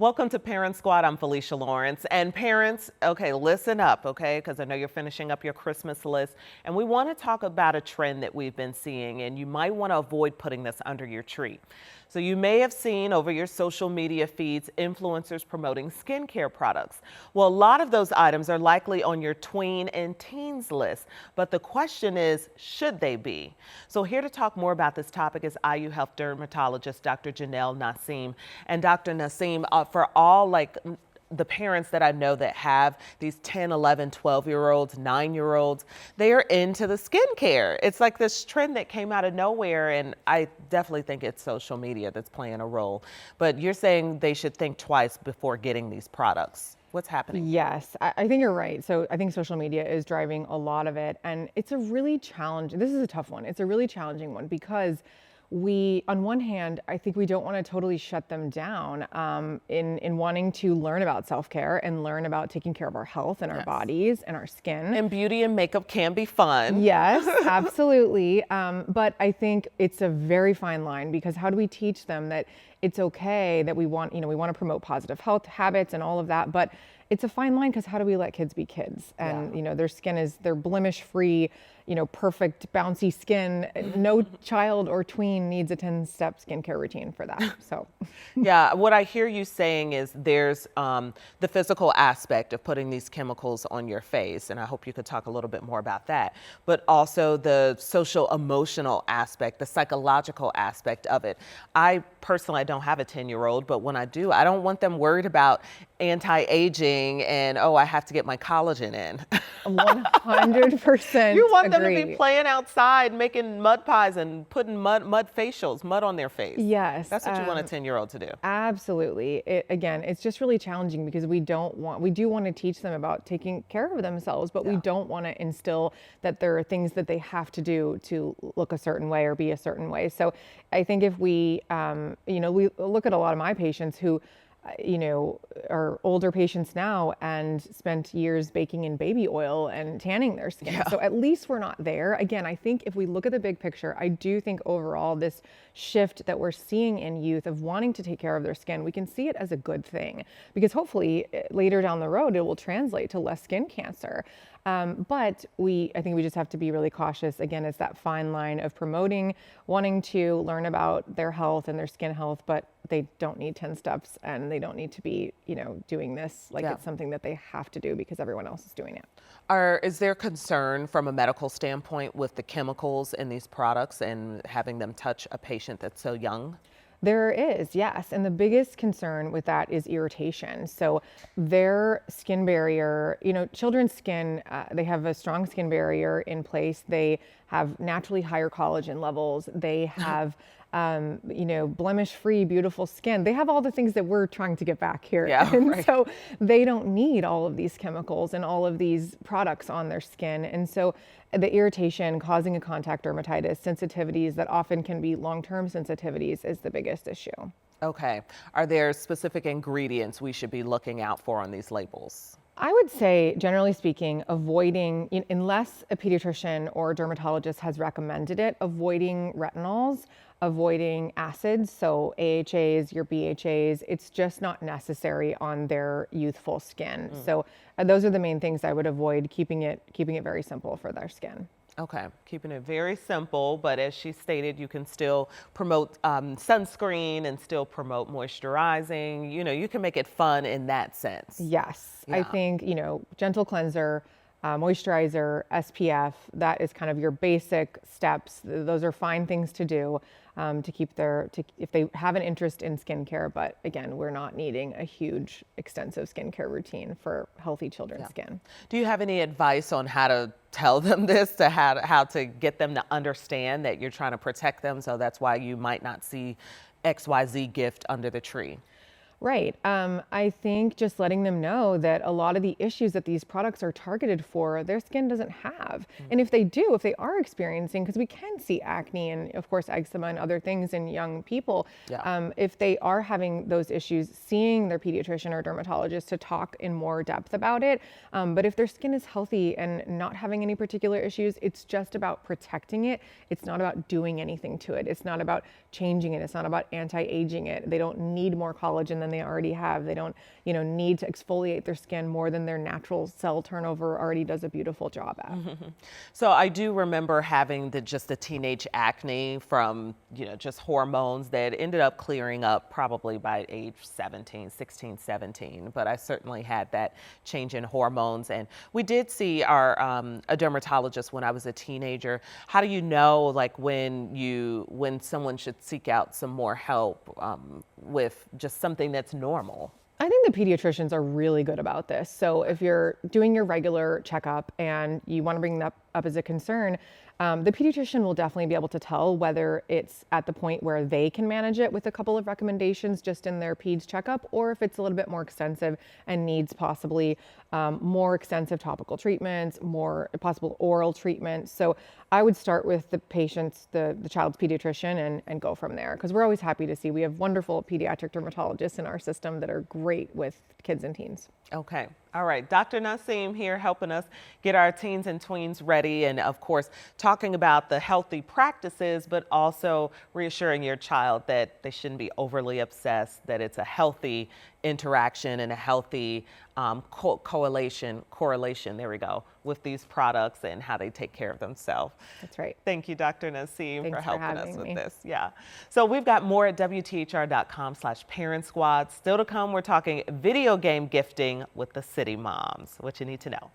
Welcome to Parent Squad. I'm Felicia Lawrence. And parents, okay, listen up, okay, because I know you're finishing up your Christmas list. And we want to talk about a trend that we've been seeing, and you might want to avoid putting this under your tree. So you may have seen over your social media feeds influencers promoting skincare products. Well, a lot of those items are likely on your tween and teens list, but the question is, should they be? So here to talk more about this topic is IU Health dermatologist Dr. Janelle Nassim. And Dr. Nassim, for all the parents that I know that have these 10, 11, 12-year-olds, 9-year-olds, they are into the skincare. It's like this trend that came out of nowhere, and I definitely think it's social media that's playing a role. But you're saying they should think twice before getting these products. What's happening? Yes, I think you're right. So I think social media is driving a lot of it, and it's a really challenging, this is a tough one. It's a really challenging one because on one hand, I think we don't want to totally shut them down in wanting to learn about self-care and learn about taking care of our health and our bodies and our skin. And beauty and makeup can be fun. Yes, absolutely. But I think it's a very fine line, because how do we teach them that it's okay, that we want to promote positive health habits and all of that, but it's a fine line, because how do we let kids be kids? And their skin they're blemish free, perfect bouncy skin. No child or tween needs a 10-step skincare routine for that. So yeah, what I hear you saying is there's the physical aspect of putting these chemicals on your face, and I hope you could talk a little bit more about that, but also the social emotional aspect, the psychological aspect of it. I personally, I don't have a 10-year-old, but when I do, I don't want them worried about anti-aging and, oh, I have to get my collagen in. 100%. You want them to be playing outside, making mud pies and putting mud facials, mud on their face. Yes. That's what you want a 10-year-old to do. Absolutely. Again, it's just really challenging, because we do want to teach them about taking care of themselves, but we don't want to instill that there are things that they have to do to look a certain way or be a certain way. So I think if we look at a lot of my patients who are older patients now and spent years baking in baby oil and tanning their skin. Yeah. So at least we're not there. Again, I think if we look at the big picture, I do think overall this shift that we're seeing in youth of wanting to take care of their skin, we can see it as a good thing, because hopefully later down the road, it will translate to less skin cancer. But I think we just have to be really cautious. Again, it's that fine line of promoting, wanting to learn about their health and their skin health, but they don't need 10 steps, and they don't need to be, doing this like it's something that they have to do because everyone else is doing it. Is there concern from a medical standpoint with the chemicals in these products and having them touch a patient that's so young? There is, yes. And the biggest concern with that is irritation. So their skin barrier, children's skin, they have a strong skin barrier in place. They have naturally higher collagen levels. They have, blemish-free, beautiful skin. They have all the things that we're trying to get back here. Yeah, and right. so they don't need all of these chemicals and all of these products on their skin. And so the irritation causing a contact dermatitis, sensitivities that often can be long-term sensitivities, is the biggest issue. Okay. Are there specific ingredients we should be looking out for on these labels? I would say, generally speaking, avoiding, unless a pediatrician or a dermatologist has recommended it, avoiding retinols, avoiding acids, so AHAs, your BHAs, it's just not necessary on their youthful skin. So those are the main things I would avoid, keeping it very simple for their skin. Okay, keeping it very simple, but as she stated, you can still promote sunscreen and still promote moisturizing. You can make it fun in that sense. Yes, yeah. I think, gentle cleanser, moisturizer, SPF, that is kind of your basic steps. Those are fine things to do to keep if they have an interest in skincare. But again, we're not needing a huge, extensive skincare routine for healthy children's skin. Do you have any advice on how to tell them this, to how to get them to understand that you're trying to protect them, so that's why you might not see XYZ gift under the tree? Right. I think just letting them know that a lot of the issues that these products are targeted for, their skin doesn't have. And if they are experiencing, because we can see acne and of course eczema and other things in young people, if they are having those issues, seeing their pediatrician or dermatologist to talk in more depth about it. But if their skin is healthy and not having any particular issues, it's just about protecting it. It's not about doing anything to it. It's not about changing it. It's not about anti-aging it. They don't need more collagen than than they already have. They don't, need to exfoliate their skin more than their natural cell turnover already does a beautiful job at. So I do remember having just the teenage acne from, just hormones that ended up clearing up probably by age 17, 16, 17. But I certainly had that change in hormones. And we did see a dermatologist when I was a teenager. How do you know, like, when someone should seek out some more help with just something that's normal? I think the pediatricians are really good about this. So if you're doing your regular checkup and you want to bring that up as a concern, the pediatrician will definitely be able to tell whether it's at the point where they can manage it with a couple of recommendations just in their peds checkup, or if it's a little bit more extensive and needs possibly more extensive topical treatments, more possible oral treatments. So I would start with the patient's, the child's pediatrician and go from there, because we're always happy to see we have wonderful pediatric dermatologists in our system that are great with kids and teens. Okay. All right. Dr. Naseem here helping us get our teens and tweens ready. And of course, talking about the healthy practices, but also reassuring your child that they shouldn't be overly obsessed, that it's a healthy interaction and a healthy correlation, there we go, with these products and how they take care of themselves. That's right. Thank you, Dr. Naseem, Thanks for helping us with me. this. Yeah. So we've got more at WTHR.com/Parent Squad. Still to come, we're talking video game gifting with the City Moms. What you need to know.